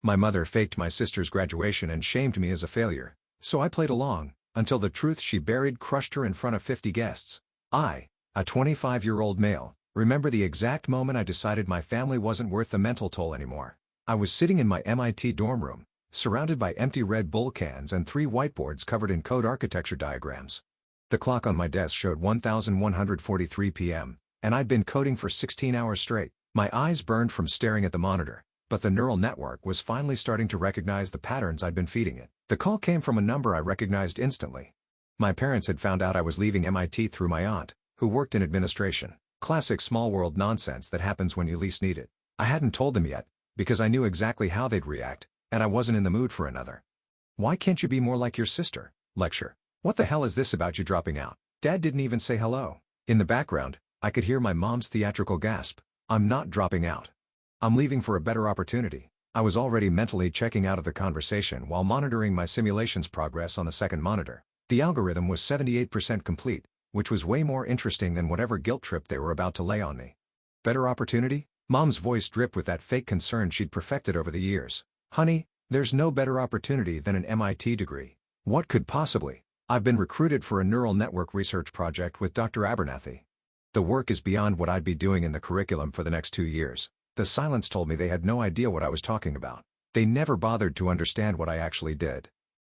My mother faked my sister's graduation and shamed me as a failure. So I played along, until the truth she buried crushed her in front of 50 guests. I, a 25-year-old male, remember the exact moment I decided my family wasn't worth the mental toll anymore. I was sitting in my MIT dorm room, surrounded by empty Red Bull cans and 3 whiteboards covered in code architecture diagrams. The clock on my desk showed 1143 p.m., and I'd been coding for 16 hours straight. My eyes burned from staring at the monitor, but the neural network was finally starting to recognize the patterns I'd been feeding it. The call came from a number I recognized instantly. My parents had found out I was leaving MIT through my aunt, who worked in administration. Classic small world nonsense that happens when you least need it. I hadn't told them yet, because I knew exactly how they'd react, and I wasn't in the mood for another. "Why can't you be more like your sister?" lecture. "What the hell is this about you dropping out?" Dad didn't even say hello. In the background, I could hear my mom's theatrical gasp. "I'm not dropping out. I'm leaving for a better opportunity." I was already mentally checking out of the conversation while monitoring my simulation's progress on the second monitor. The algorithm was 78% complete, which was way more interesting than whatever guilt trip they were about to lay on me. "Better opportunity?" Mom's voice dripped with that fake concern she'd perfected over the years. "Honey, there's no better opportunity than an MIT degree. What could possibly? I've been recruited for a neural network research project with Dr. Abernathy. The work is beyond what I'd be doing in the curriculum for the next 2 years." The silence told me they had no idea what I was talking about. They never bothered to understand what I actually did.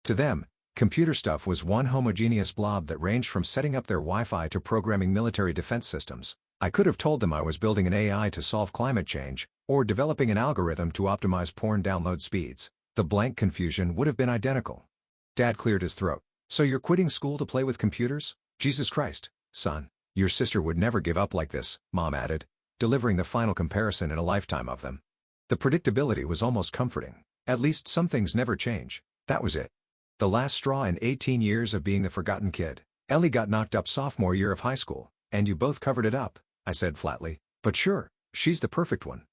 To them, computer stuff was one homogeneous blob that ranged from setting up their Wi-Fi to programming military defense systems. I could have told them I was building an AI to solve climate change, or developing an algorithm to optimize porn download speeds. The blank confusion would have been identical. Dad cleared his throat. "So you're quitting school to play with computers? Jesus Christ, son. Your sister would never give up like this," Mom added, delivering the final comparison in a lifetime of them. The predictability was almost comforting. At least some things never change. That was it. The last straw in 18 years of being the forgotten kid. "Ellie got knocked up sophomore year of high school, and you both covered it up," I said flatly. "But sure, she's the perfect one."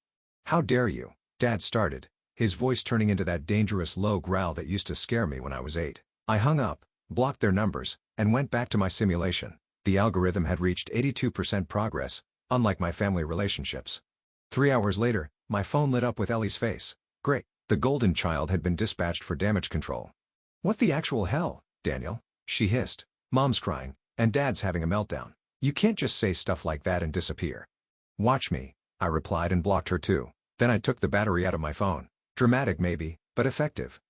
"How dare you?" Dad started, his voice turning into that dangerous low growl that used to scare me when I was 8. I hung up, blocked their numbers, and went back to my simulation. The algorithm had reached 82% progress, unlike my family relationships. 3 hours later, my phone lit up with Ellie's face. Great, the golden child had been dispatched for damage control. "What the actual hell, Daniel?" she hissed. "Mom's crying, and Dad's having a meltdown. You can't just say stuff like that and disappear." "Watch me," I replied and blocked her too. Then I took the battery out of my phone. Dramatic maybe, but effective.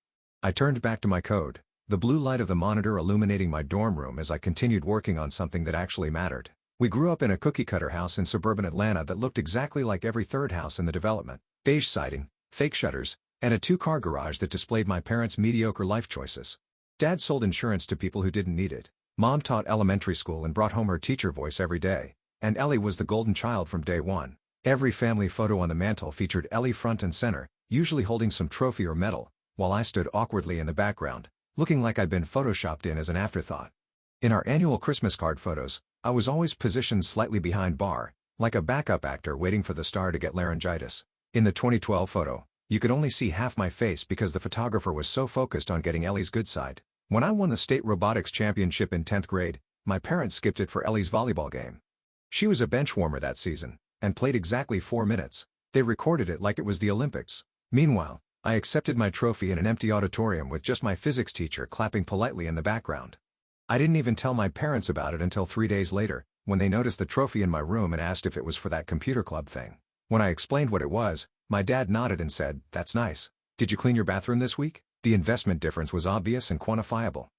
I turned back to my code, the blue light of the monitor illuminating my dorm room as I continued working on something that actually mattered. We grew up in a cookie-cutter house in suburban Atlanta that looked exactly like every third house in the development. Beige siding, fake shutters, and a 2-car garage that displayed my parents' mediocre life choices. Dad sold insurance to people who didn't need it. Mom taught elementary school and brought home her teacher voice every day, and Ellie was the golden child from day one. Every family photo on the mantle featured Ellie front and center, usually holding some trophy or medal, while I stood awkwardly in the background, looking like I'd been photoshopped in as an afterthought. In our annual Christmas card photos, I was always positioned slightly behind bar, like a backup actor waiting for the star to get laryngitis. In the 2012 photo, you could only see half my face because the photographer was so focused on getting Ellie's good side. When I won the state robotics championship in 10th grade, my parents skipped it for Ellie's volleyball game. She was a bench warmer that season, and played exactly 4 minutes. They recorded it like it was the Olympics. Meanwhile, I accepted my trophy in an empty auditorium with just my physics teacher clapping politely in the background. I didn't even tell my parents about it until 3 days later, when they noticed the trophy in my room and asked if it was for that computer club thing. When I explained what it was, my dad nodded and said, "That's nice. Did you clean your bathroom this week?" The investment difference was obvious and quantifiable.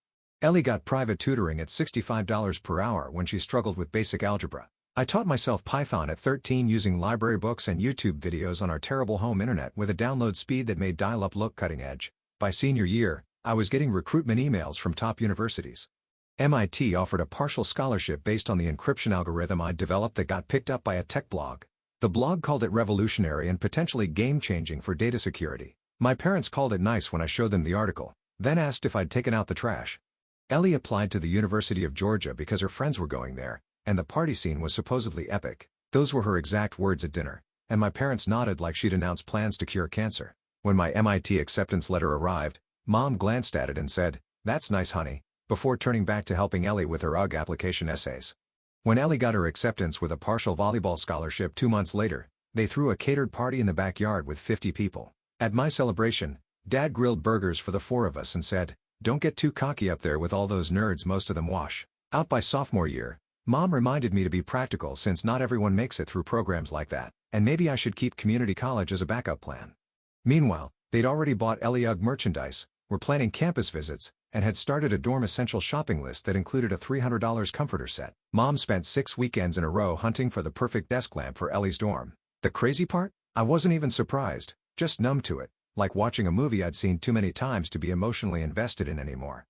Ellie got private tutoring at $65 per hour when she struggled with basic algebra. I taught myself Python at 13 using library books and YouTube videos on our terrible home internet with a download speed that made dial-up look cutting edge. By senior year, I was getting recruitment emails from top universities. MIT offered a partial scholarship based on the encryption algorithm I'd developed that got picked up by a tech blog. The blog called it revolutionary and potentially game-changing for data security. My parents called it nice when I showed them the article, then asked if I'd taken out the trash. Ellie applied to the University of Georgia because her friends were going there, and the party scene was supposedly epic. Those were her exact words at dinner, and my parents nodded like she'd announced plans to cure cancer. When my MIT acceptance letter arrived, Mom glanced at it and said, "That's nice, honey," before turning back to helping Ellie with her UG application essays. When Ellie got her acceptance with a partial volleyball scholarship 2 months later, they threw a catered party in the backyard with 50 people. At my celebration, Dad grilled burgers for the four of us and said, "Don't get too cocky up there with all those nerds, most of them wash out by sophomore year." Mom reminded me to be practical since not everyone makes it through programs like that, and maybe I should keep community college as a backup plan. Meanwhile, they'd already bought Ellie Ugg merchandise, were planning campus visits, and had started a dorm essential shopping list that included a $300 comforter set. Mom spent 6 weekends in a row hunting for the perfect desk lamp for Ellie's dorm. The crazy part? I wasn't even surprised, just numb to it, like watching a movie I'd seen too many times to be emotionally invested in anymore.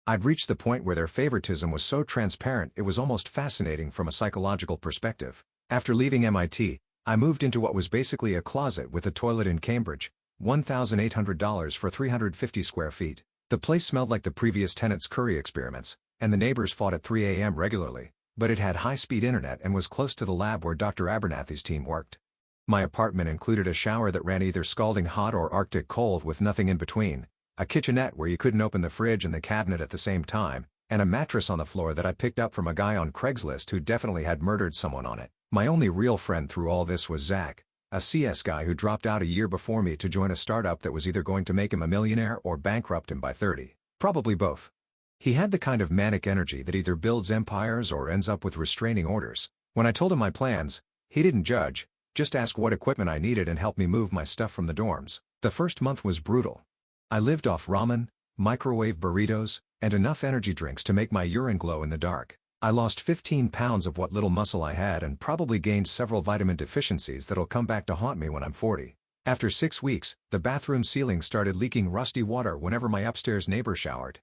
I'd reached the point where their favoritism was so transparent it was almost fascinating from a psychological perspective. After leaving MIT, I moved into what was basically a closet with a toilet in Cambridge, $1,800 for 350 square feet. The place smelled like the previous tenant's curry experiments, and the neighbors fought at 3 a.m. regularly, but it had high-speed internet and was close to the lab where Dr. Abernathy's team worked. My apartment included a shower that ran either scalding hot or Arctic cold with nothing in between, a kitchenette where you couldn't open the fridge and the cabinet at the same time, and a mattress on the floor that I picked up from a guy on Craigslist who definitely had murdered someone on it. My only real friend through all this was Zach, a CS guy who dropped out a year before me to join a startup that was either going to make him a millionaire or bankrupt him by 30. Probably both. He had the kind of manic energy that either builds empires or ends up with restraining orders. When I told him my plans, he didn't judge, just asked what equipment I needed and helped me move my stuff from the dorms. The first month was brutal. I lived off ramen, microwave burritos, and enough energy drinks to make my urine glow in the dark. I lost 15 pounds of what little muscle I had and probably gained several vitamin deficiencies that'll come back to haunt me when I'm 40. After 6 weeks, the bathroom ceiling started leaking rusty water whenever my upstairs neighbor showered.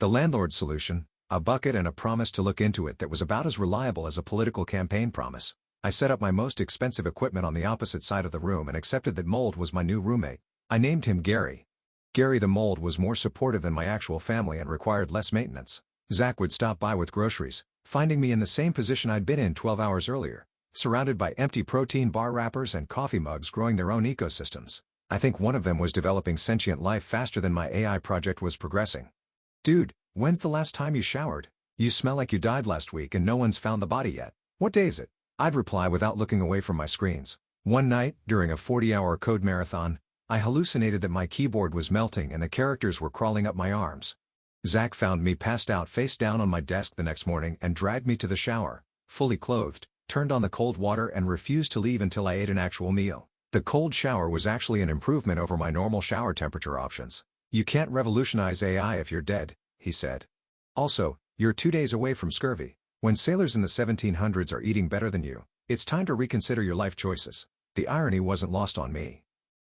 The landlord's solution, a bucket and a promise to look into it that was about as reliable as a political campaign promise. I set up my most expensive equipment on the opposite side of the room and accepted that Mold was my new roommate. I named him Gary. Gary the Mold was more supportive than my actual family and required less maintenance. Zach would stop by with groceries, finding me in the same position I'd been in 12 hours earlier, surrounded by empty protein bar wrappers and coffee mugs growing their own ecosystems. I think one of them was developing sentient life faster than my AI project was progressing. "Dude, when's the last time you showered? You smell like you died last week and no one's found the body yet. What day is it?" I'd reply without looking away from my screens. One night, during a 40-hour code marathon, I hallucinated that my keyboard was melting and the characters were crawling up my arms. Zach found me passed out face down on my desk the next morning and dragged me to the shower, fully clothed, turned on the cold water and refused to leave until I ate an actual meal. The cold shower was actually an improvement over my normal shower temperature options. "You can't revolutionize AI if you're dead," he said. "Also, you're 2 days away from scurvy. When sailors in the 1700s are eating better than you, it's time to reconsider your life choices." The irony wasn't lost on me.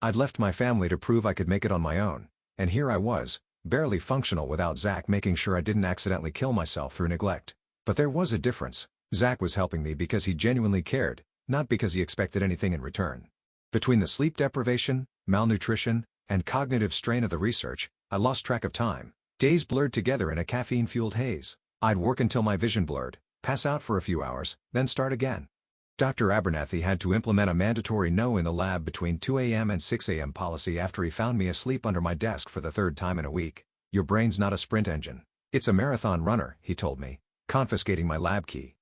I'd left my family to prove I could make it on my own, and here I was, barely functional without Zach making sure I didn't accidentally kill myself through neglect. But there was a difference. Zach was helping me because he genuinely cared, not because he expected anything in return. Between the sleep deprivation, malnutrition, and cognitive strain of the research, I lost track of time. Days blurred together in a caffeine-fueled haze. I'd work until my vision blurred, pass out for a few hours, then start again. Dr. Abernathy had to implement a mandatory no in the lab between 2 a.m. and 6 a.m. policy after he found me asleep under my desk for the third time in a week. "Your brain's not a sprint engine. It's a marathon runner," he told me, confiscating my lab key.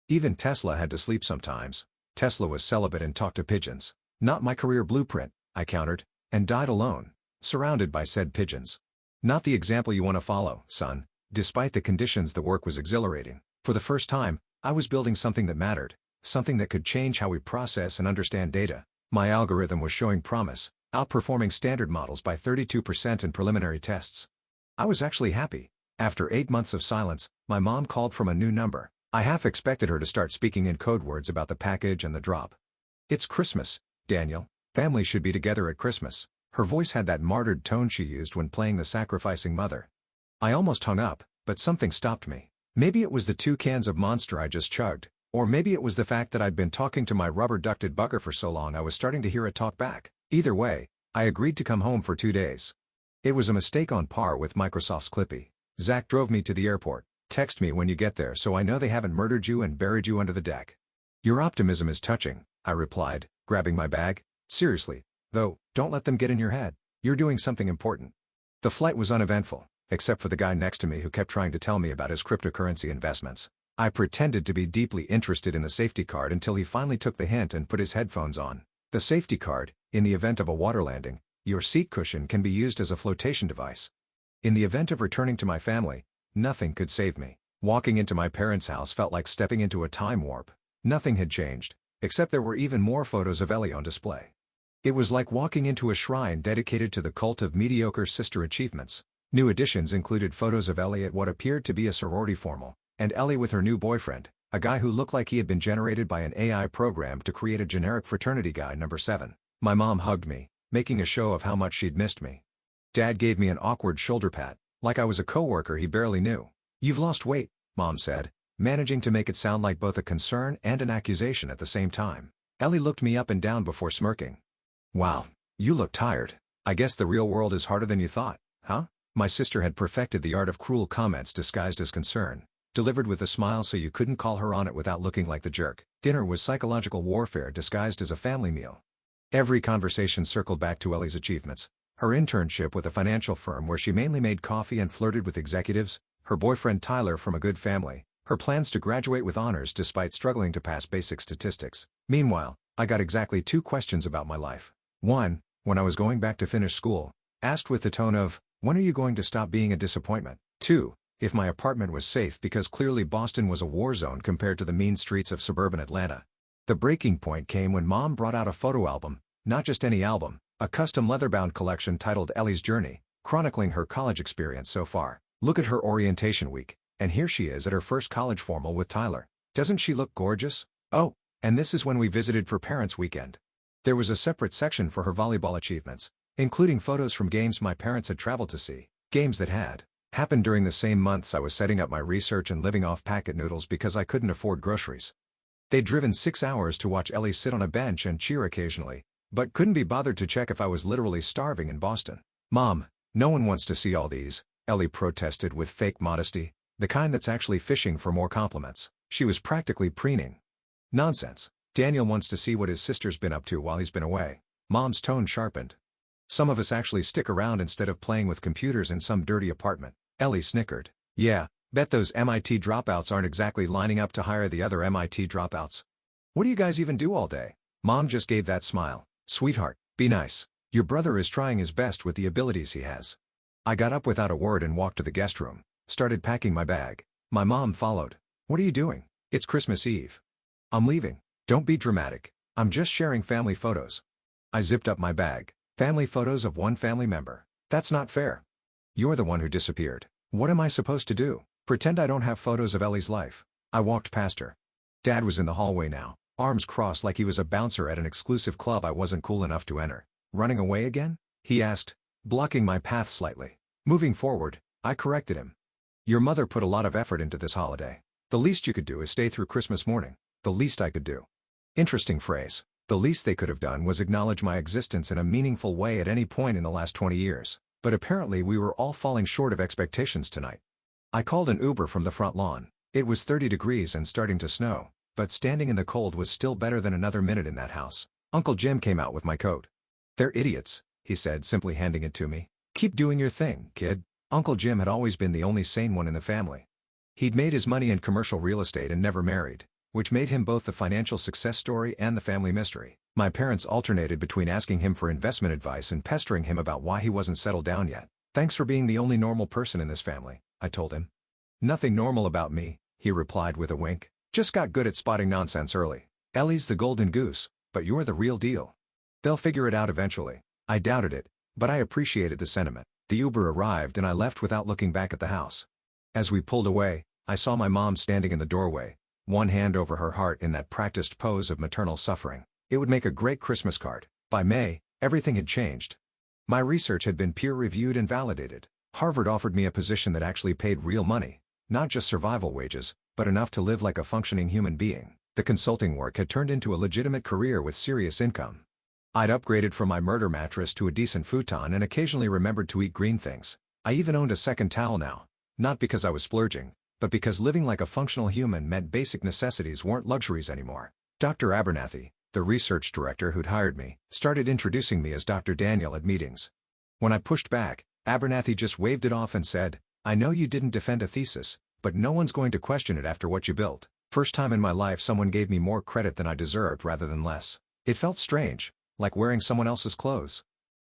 Even Tesla had to sleep sometimes. Tesla was celibate and talked to pigeons. "Not my career blueprint," I countered, and died alone, surrounded by said pigeons. "Not the example you want to follow, son." Despite the conditions, the work was exhilarating. For the first time, I was building something that mattered. Something that could change how we process and understand data. My algorithm was showing promise, outperforming standard models by 32% in preliminary tests. I was actually happy. After 8 months of silence, my mom called from a new number. I half expected her to start speaking in code words about the package and the drop. "It's Christmas, Daniel. Families should be together at Christmas." Her voice had that martyred tone she used when playing the sacrificing mother. I almost hung up, but something stopped me. Maybe it was the 2 cans of Monster I just chugged. Or maybe it was the fact that I'd been talking to my rubber-ducted bugger for so long I was starting to hear it talk back. Either way, I agreed to come home for 2 days. It was a mistake on par with Microsoft's Clippy. "Zach drove me to the airport. Text me when you get there so I know they haven't murdered you and buried you under the deck." "Your optimism is touching," I replied, grabbing my bag. "Seriously, though, don't let them get in your head. You're doing something important." The flight was uneventful, except for the guy next to me who kept trying to tell me about his cryptocurrency investments. I pretended to be deeply interested in the safety card until he finally took the hint and put his headphones on. The safety card, in the event of a water landing, Your seat cushion can be used as a flotation device. In the event of returning to my family, nothing could save me. Walking into my parents' house felt like stepping into a time warp. Nothing had changed, except there were even more photos of Ellie on display. It was like walking into a shrine dedicated to the cult of mediocre sister achievements. New additions included photos of Ellie at what appeared to be a sorority formal, and Ellie with her new boyfriend, a guy who looked like he had been generated by an AI program to create a generic fraternity guy number 7. My mom hugged me, making a show of how much she'd missed me. Dad gave me an awkward shoulder pat, like I was a coworker he barely knew. "You've lost weight," Mom said, managing to make it sound like both a concern and an accusation at the same time. Ellie looked me up and down before smirking. "Wow, you look tired. I guess the real world is harder than you thought, huh?" My sister had perfected the art of cruel comments disguised as concern, delivered with a smile so you couldn't call her on it without looking like the jerk. Dinner was psychological warfare disguised as a family meal. Every conversation circled back to Ellie's achievements: her internship with a financial firm where she mainly made coffee and flirted with executives, her boyfriend Tyler from a good family, her plans to graduate with honors despite struggling to pass basic statistics. Meanwhile, I got exactly 2 questions about my life. 1, when I was going back to finish school, asked with the tone of, "When are you going to stop being a disappointment?" 2, if my apartment was safe because clearly Boston was a war zone compared to the mean streets of suburban Atlanta. The breaking point came when Mom brought out a photo album, not just any album, a custom leather-bound collection titled Ellie's Journey, chronicling her college experience so far. Look at her orientation week, and here she is at her first college formal with Tyler. Doesn't she look gorgeous? Oh, and this is when we visited for Parents' Weekend. There was a separate section for her volleyball achievements, including photos from games my parents had traveled to see, games that had happened during the same months I was setting up my research and living off packet noodles because I couldn't afford groceries. They'd driven 6 hours to watch Ellie sit on a bench and cheer occasionally, but couldn't be bothered to check if I was literally starving in Boston. "Mom, no one wants to see all these," Ellie protested with fake modesty, the kind that's actually fishing for more compliments. She was practically preening. "Nonsense. Daniel wants to see what his sister's been up to while he's been away." Mom's tone sharpened. "Some of us actually stick around instead of playing with computers in some dirty apartment." Ellie snickered. "Yeah, bet those MIT dropouts aren't exactly lining up to hire the other MIT dropouts. What do you guys even do all day?" Mom just gave that smile. "Sweetheart, be nice. Your brother is trying his best with the abilities he has." I got up without a word and walked to the guest room, started packing my bag. My mom followed. "What are you doing?" "It's Christmas Eve." "I'm leaving." "Don't be dramatic. I'm just sharing family photos." I zipped up my bag. "Family photos of one family member. That's not fair. You're the one who disappeared. What am I supposed to do? Pretend I don't have photos of Ellie's life?" I walked past her. Dad was in the hallway now, arms crossed like he was a bouncer at an exclusive club I wasn't cool enough to enter. "Running away again?" he asked, blocking my path slightly. Moving forward, I corrected him. "Your mother put a lot of effort into this holiday. The least you could do is stay through Christmas morning." "The least I could do." Interesting phrase. The least they could have done was acknowledge my existence in a meaningful way at any point in the last 20 years. But apparently we were all falling short of expectations tonight. I called an Uber from the front lawn. It was 30 degrees and starting to snow, but standing in the cold was still better than another minute in that house. Uncle Jim came out with my coat. "They're idiots," he said, simply handing it to me. "Keep doing your thing, kid." Uncle Jim had always been the only sane one in the family. He'd made his money in commercial real estate and never married, which made him both the financial success story and the family mystery. My parents alternated between asking him for investment advice and pestering him about why he wasn't settled down yet. "Thanks for being the only normal person in this family," I told him. "Nothing normal about me," he replied with a wink. "Just got good at spotting nonsense early. Ellie's the golden goose, but you're the real deal. They'll figure it out eventually." I doubted it, but I appreciated the sentiment. The Uber arrived and I left without looking back at the house. As we pulled away, I saw my mom standing in the doorway, one hand over her heart in that practiced pose of maternal suffering. It would make a great Christmas card. By May, everything had changed. My research had been peer-reviewed and validated. Harvard offered me a position that actually paid real money, not just survival wages, but enough to live like a functioning human being. The consulting work had turned into a legitimate career with serious income. I'd upgraded from my murder mattress to a decent futon and occasionally remembered to eat green things. I even owned a second towel now. Not because I was splurging, but because living like a functional human meant basic necessities weren't luxuries anymore. Dr. Abernathy, the research director who'd hired me, started introducing me as Dr. Daniel at meetings. When I pushed back, Abernathy just waved it off and said, "I know you didn't defend a thesis, but no one's going to question it after what you built." First time in my life someone gave me more credit than I deserved rather than less. It felt strange, like wearing someone else's clothes.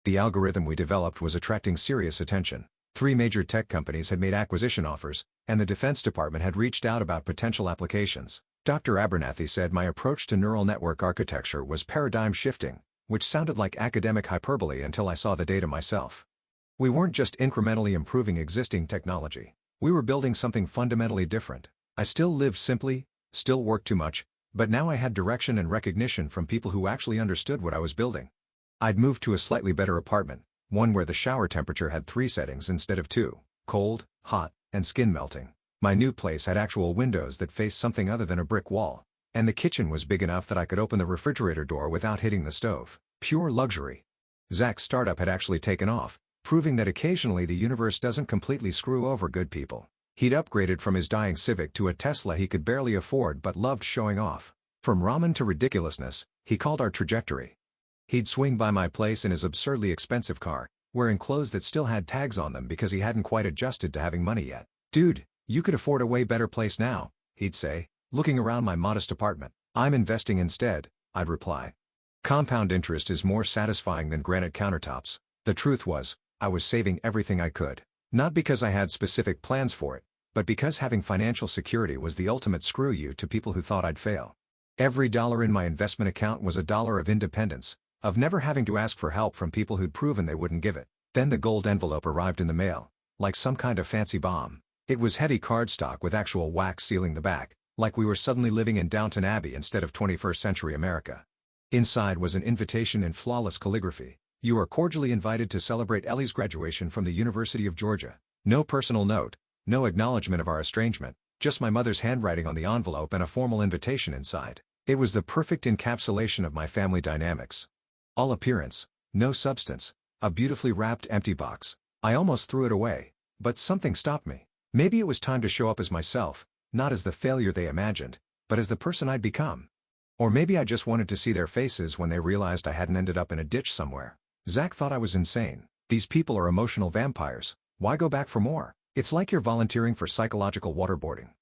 The algorithm we developed was attracting serious attention. 3 major tech companies had made acquisition offers, and the Defense Department had reached out about potential applications. Dr. Abernathy said my approach to neural network architecture was paradigm shifting, which sounded like academic hyperbole until I saw the data myself. We weren't just incrementally improving existing technology. We were building something fundamentally different. I still lived simply, still worked too much, but now I had direction and recognition from people who actually understood what I was building. I'd moved to a slightly better apartment, one where the shower temperature had 3 settings instead of 2, cold, hot, and skin melting. My new place had actual windows that faced something other than a brick wall, and the kitchen was big enough that I could open the refrigerator door without hitting the stove. Pure luxury. Zach's startup had actually taken off, proving that occasionally the universe doesn't completely screw over good people. He'd upgraded from his dying Civic to a Tesla he could barely afford but loved showing off. From ramen to ridiculousness, he called our trajectory. He'd swing by my place in his absurdly expensive car, wearing clothes that still had tags on them because he hadn't quite adjusted to having money yet. "Dude, you could afford a way better place now," he'd say, looking around my modest apartment. "I'm investing instead," I'd reply. Compound interest is more satisfying than granite countertops. The truth was, I was saving everything I could. Not because I had specific plans for it, but because having financial security was the ultimate screw you to people who thought I'd fail. Every dollar in my investment account was a dollar of independence, of never having to ask for help from people who'd proven they wouldn't give it. Then the gold envelope arrived in the mail, like some kind of fancy bomb. It was heavy cardstock with actual wax sealing the back, like we were suddenly living in Downton Abbey instead of 21st century America. Inside was an invitation in flawless calligraphy. "You are cordially invited to celebrate Ellie's graduation from the University of Georgia." No personal note, no acknowledgement of our estrangement, just my mother's handwriting on the envelope and a formal invitation inside. It was the perfect encapsulation of my family dynamics. All appearance, no substance, a beautifully wrapped empty box. I almost threw it away, but something stopped me. Maybe it was time to show up as myself, not as the failure they imagined, but as the person I'd become. Or maybe I just wanted to see their faces when they realized I hadn't ended up in a ditch somewhere. Zach thought I was insane. "These people are emotional vampires. Why go back for more? It's like you're volunteering for psychological waterboarding."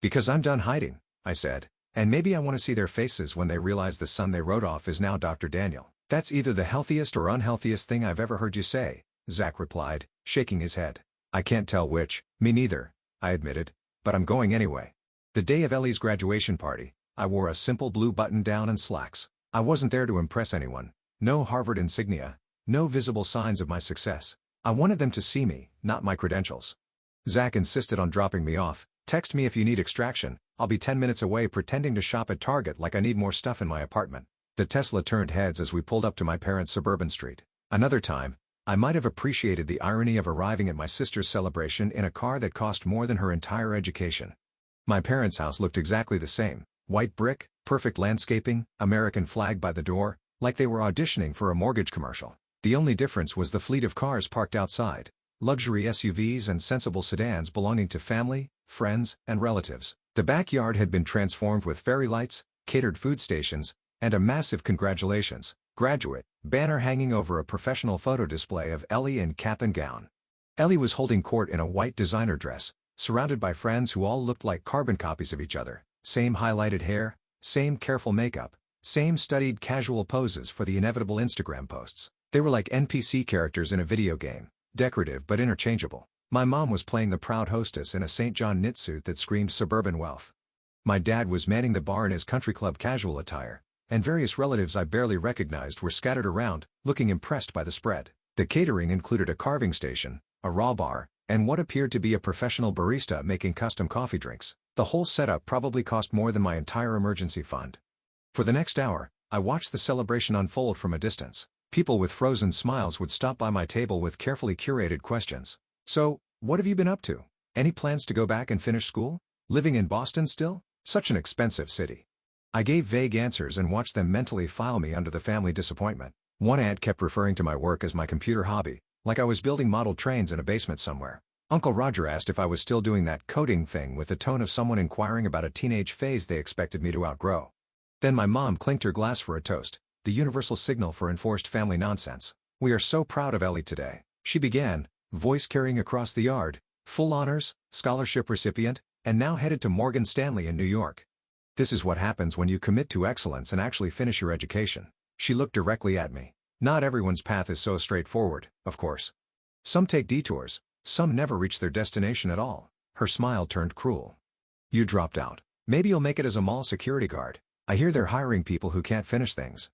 "Because I'm done hiding," I said, "and maybe I want to see their faces when they realize the son they wrote off is now Dr. Daniel." "That's either the healthiest or unhealthiest thing I've ever heard you say," Zach replied, shaking his head. "I can't tell which." "Me neither," I admitted, "but I'm going anyway." The day of Ellie's graduation party, I wore a simple blue button-down and slacks. I wasn't there to impress anyone. No Harvard insignia, no visible signs of my success. I wanted them to see me, not my credentials. Zach insisted on dropping me off. "Text me if you need extraction, I'll be 10 minutes away," pretending to shop at Target like I need more stuff in my apartment. The Tesla turned heads as we pulled up to my parents' suburban street. Another time, I might have appreciated the irony of arriving at my sister's celebration in a car that cost more than her entire education. My parents' house looked exactly the same. White brick, perfect landscaping, American flag by the door, like they were auditioning for a mortgage commercial. The only difference was the fleet of cars parked outside. Luxury SUVs and sensible sedans belonging to family, friends, and relatives. The backyard had been transformed with fairy lights, catered food stations, and a massive "Congratulations, Graduate" banner hanging over a professional photo display of Ellie in cap and gown. Ellie was holding court in a white designer dress, surrounded by friends who all looked like carbon copies of each other. Same highlighted hair, same careful makeup, same studied casual poses for the inevitable Instagram posts. They were like NPC characters in a video game, decorative but interchangeable. My mom was playing the proud hostess in a St. John knit suit that screamed suburban wealth. My dad was manning the bar in his country club casual attire, and various relatives I barely recognized were scattered around, looking impressed by the spread. The catering included a carving station, a raw bar, and what appeared to be a professional barista making custom coffee drinks. The whole setup probably cost more than my entire emergency fund. For the next hour, I watched the celebration unfold from a distance. People with frozen smiles would stop by my table with carefully curated questions. "So, what have you been up to? Any plans to go back and finish school? Living in Boston still? Such an expensive city." I gave vague answers and watched them mentally file me under the family disappointment. One aunt kept referring to my work as my computer hobby, like I was building model trains in a basement somewhere. Uncle Roger asked if I was still doing that coding thing with the tone of someone inquiring about a teenage phase they expected me to outgrow. Then my mom clinked her glass for a toast, the universal signal for enforced family nonsense. "We are so proud of Ellie today," she began, voice carrying across the yard, full honors, scholarship recipient, and now headed to Morgan Stanley in New York. "This is what happens when you commit to excellence and actually finish your education." She looked directly at me. Not everyone's path is so straightforward, of course. Some take detours, some never reach their destination at all. Her smile turned cruel. You dropped out. Maybe you'll make it as a mall security guard. I hear they're hiring people who can't finish things.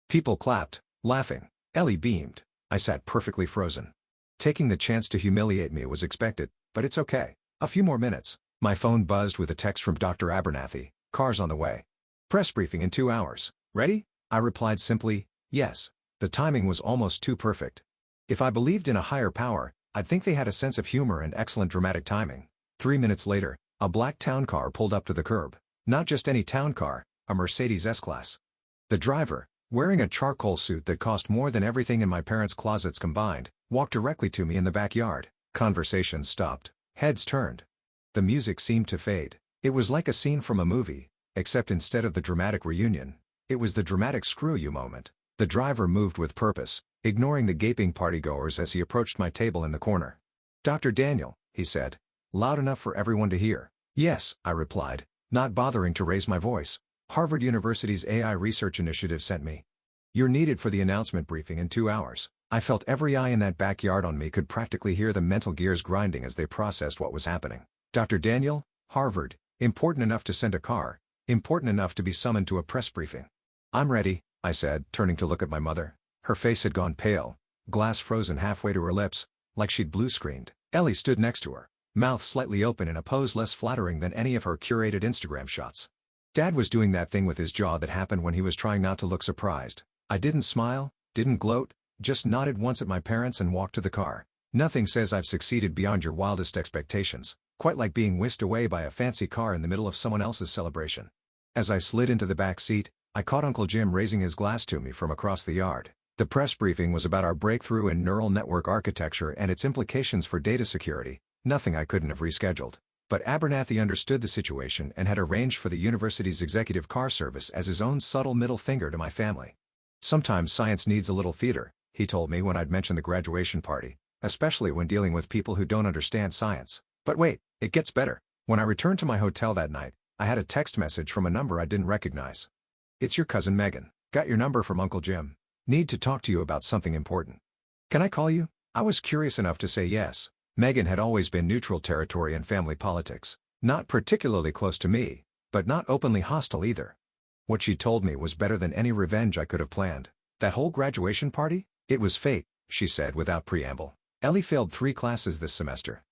People clapped, laughing. Ellie beamed. I sat perfectly frozen. Taking the chance to humiliate me was expected, but it's okay. A few more minutes. My phone buzzed with a text from Dr. Abernathy. Car's on the way. Press briefing in 2 hours. Ready? I replied simply, yes. The timing was almost too perfect. If I believed in a higher power, I'd think they had a sense of humor and excellent dramatic timing. 3 minutes later, a black town car pulled up to the curb. Not just any town car, a Mercedes S-Class. The driver, wearing a charcoal suit that cost more than everything in my parents' closets combined, walked directly to me in the backyard. Conversations stopped. Heads turned. The music seemed to fade. It was like a scene from a movie, except instead of the dramatic reunion, it was the dramatic screw you moment. The driver moved with purpose, ignoring the gaping partygoers as he approached my table in the corner. Dr. Daniel, he said. Loud enough for everyone to hear. Yes, I replied, not bothering to raise my voice. Harvard University's AI Research Initiative sent me. You're needed for the announcement briefing in 2 hours. I felt every eye in that backyard on me could practically hear the mental gears grinding as they processed what was happening. Dr. Daniel, Harvard, important enough to send a car, important enough to be summoned to a press briefing. I'm ready, I said, turning to look at my mother. Her face had gone pale, glass frozen halfway to her lips, like she'd blue-screened. Ellie stood next to her, mouth slightly open in a pose less flattering than any of her curated Instagram shots. Dad was doing that thing with his jaw that happened when he was trying not to look surprised. I didn't smile, didn't gloat, just nodded once at my parents and walked to the car. Nothing says I've succeeded beyond your wildest expectations, quite like being whisked away by a fancy car in the middle of someone else's celebration. As I slid into the back seat, I caught Uncle Jim raising his glass to me from across the yard. The press briefing was about our breakthrough in neural network architecture and its implications for data security, nothing I couldn't have rescheduled. But Abernathy understood the situation and had arranged for the university's executive car service as his own subtle middle finger to my family. Sometimes science needs a little theater, he told me when I'd mentioned the graduation party, especially when dealing with people who don't understand science. But wait, it gets better. When I returned to my hotel that night, I had a text message from a number I didn't recognize. It's your cousin Megan. Got your number from Uncle Jim. Need to talk to you about something important. Can I call you? I was curious enough to say yes. Megan had always been neutral territory in family politics. Not particularly close to me, but not openly hostile either. What she told me was better than any revenge I could have planned. That whole graduation party? It was fate, she said without preamble. Ellie failed 3 classes this semester.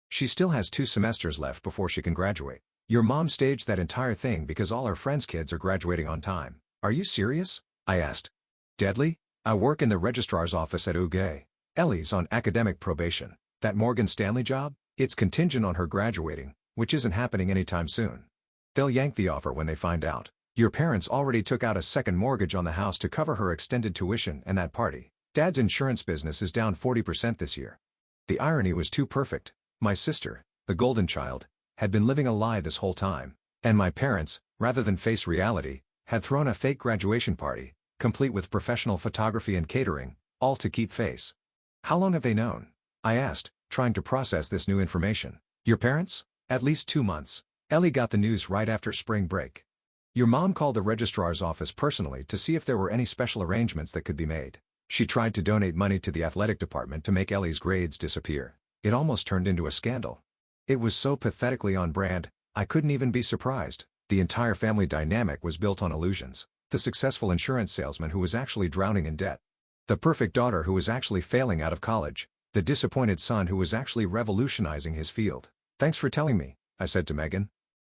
She still has 2 semesters left before she can graduate. Your mom staged that entire thing because all her friends' kids are graduating on time. Are you serious? I asked. Deadly? I work in the registrar's office at UGA. Ellie's on academic probation. That Morgan Stanley job? It's contingent on her graduating, which isn't happening anytime soon. They'll yank the offer when they find out. Your parents already took out a second mortgage on the house to cover her extended tuition and that party. Dad's insurance business is down 40% this year. The irony was too perfect. My sister, the golden child, had been living a lie this whole time. And my parents, rather than face reality, had thrown a fake graduation party, complete with professional photography and catering, all to keep face. How long have they known? I asked, trying to process this new information. Your parents? At least 2 months. Ellie got the news right after spring break. Your mom called the registrar's office personally to see if there were any special arrangements that could be made. She tried to donate money to the athletic department to make Ellie's grades disappear. It almost turned into a scandal. It was so pathetically on brand, I couldn't even be surprised. The entire family dynamic was built on illusions. The successful insurance salesman who was actually drowning in debt. The perfect daughter who was actually failing out of college. The disappointed son who was actually revolutionizing his field. Thanks for telling me, I said to Megan.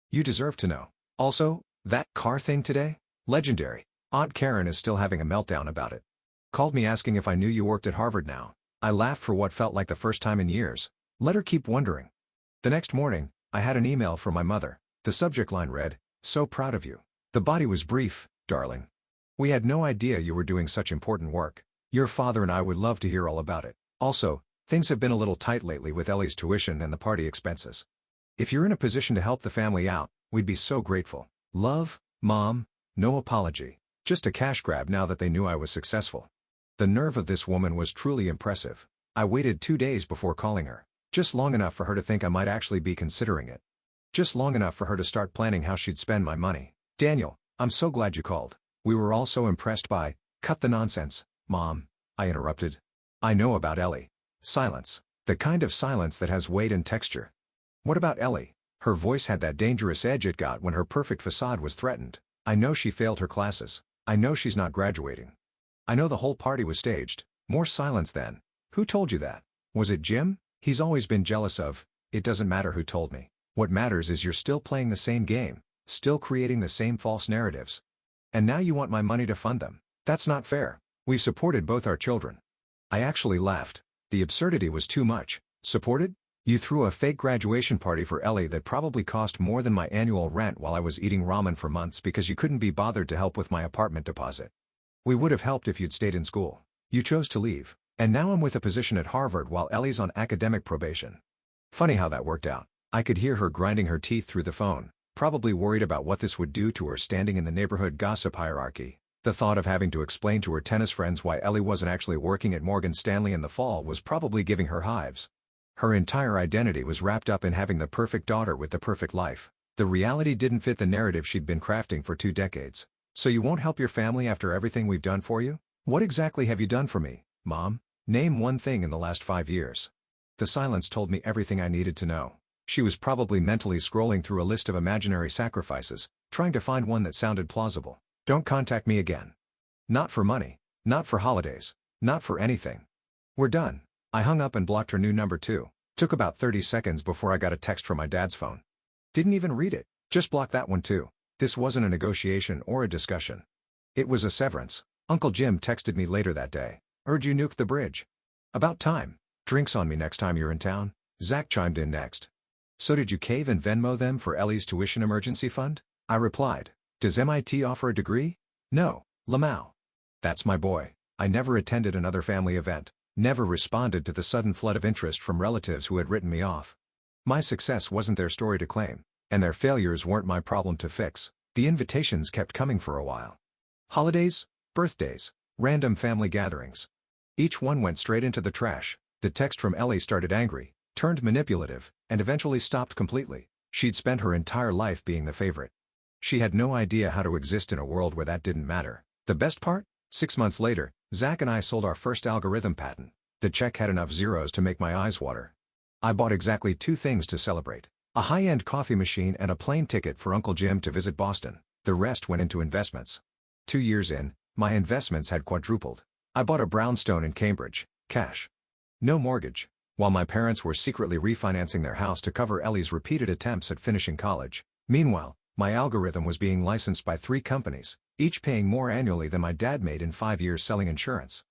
You deserve to know. Also, that car thing today? Legendary. Aunt Karen is still having a meltdown about it. Called me asking if I knew you worked at Harvard now. I laughed for what felt like the first time in years. Let her keep wondering. The next morning, I had an email from my mother. The subject line read, "So proud of you." The body was brief, "Darling. We had no idea you were doing such important work. Your father and I would love to hear all about it. Also, things have been a little tight lately with Ellie's tuition and the party expenses. If you're in a position to help the family out, we'd be so grateful. Love, Mom." No apology. Just a cash grab now that they knew I was successful. The nerve of this woman was truly impressive. I waited 2 days before calling her. Just long enough for her to think I might actually be considering it. Just long enough for her to start planning how she'd spend my money. "Daniel, I'm so glad you called. We were all so impressed by, cut the nonsense, Mom. I interrupted. I know about Ellie. Silence. The kind of silence that has weight and texture. What about Ellie? Her voice had that dangerous edge it got when her perfect facade was threatened. I know she failed her classes. I know she's not graduating. I know the whole party was staged. More silence then. Who told you that? Was it Jim? He's always been jealous of. It doesn't matter who told me. What matters is you're still playing the same game, still creating the same false narratives. And now you want my money to fund them. That's not fair. We've supported both our children. I actually laughed. The absurdity was too much. Supported? You threw a fake graduation party for Ellie that probably cost more than my annual rent while I was eating ramen for months because you couldn't be bothered to help with my apartment deposit. We would have helped if you'd stayed in school. You chose to leave. And now I'm with a position at Harvard while Ellie's on academic probation. Funny how that worked out. I could hear her grinding her teeth through the phone, probably worried about what this would do to her standing in the neighborhood gossip hierarchy. The thought of having to explain to her tennis friends why Ellie wasn't actually working at Morgan Stanley in the fall was probably giving her hives. Her entire identity was wrapped up in having the perfect daughter with the perfect life. The reality didn't fit the narrative she'd been crafting for 2 decades. So you won't help your family after everything we've done for you? What exactly have you done for me, Mom? Name one thing in the last 5 years. The silence told me everything I needed to know. She was probably mentally scrolling through a list of imaginary sacrifices, trying to find one that sounded plausible. Don't contact me again. Not for money. Not for holidays. Not for anything. We're done. I hung up and blocked her new number too. Took about 30 seconds before I got a text from my dad's phone. Didn't even read it. Just blocked that one too. This wasn't a negotiation or a discussion. It was a severance. Uncle Jim texted me later that day. Heard you nuked the bridge. About time. Drinks on me next time you're in town. Zach chimed in next. So did you cave and Venmo them for Ellie's tuition emergency fund? I replied. Does MIT offer a degree? No, Lamau. That's my boy. I never attended another family event. Never responded to the sudden flood of interest from relatives who had written me off. My success wasn't their story to claim, and their failures weren't my problem to fix. The invitations kept coming for a while. Holidays, birthdays, random family gatherings. Each one went straight into the trash. The text from Ellie started angry, turned manipulative, and eventually stopped completely. She'd spent her entire life being the favorite. She had no idea how to exist in a world where that didn't matter. The best part? 6 months later, Zach and I sold our first algorithm patent. The check had enough zeros to make my eyes water. I bought exactly 2 things to celebrate. A high-end coffee machine and a plane ticket for Uncle Jim to visit Boston. The rest went into investments. 2 years in, my investments had quadrupled. I bought a brownstone in Cambridge, cash. No mortgage. While my parents were secretly refinancing their house to cover Ellie's repeated attempts at finishing college. Meanwhile, my algorithm was being licensed by 3 companies, each paying more annually than my dad made in 5 years selling insurance.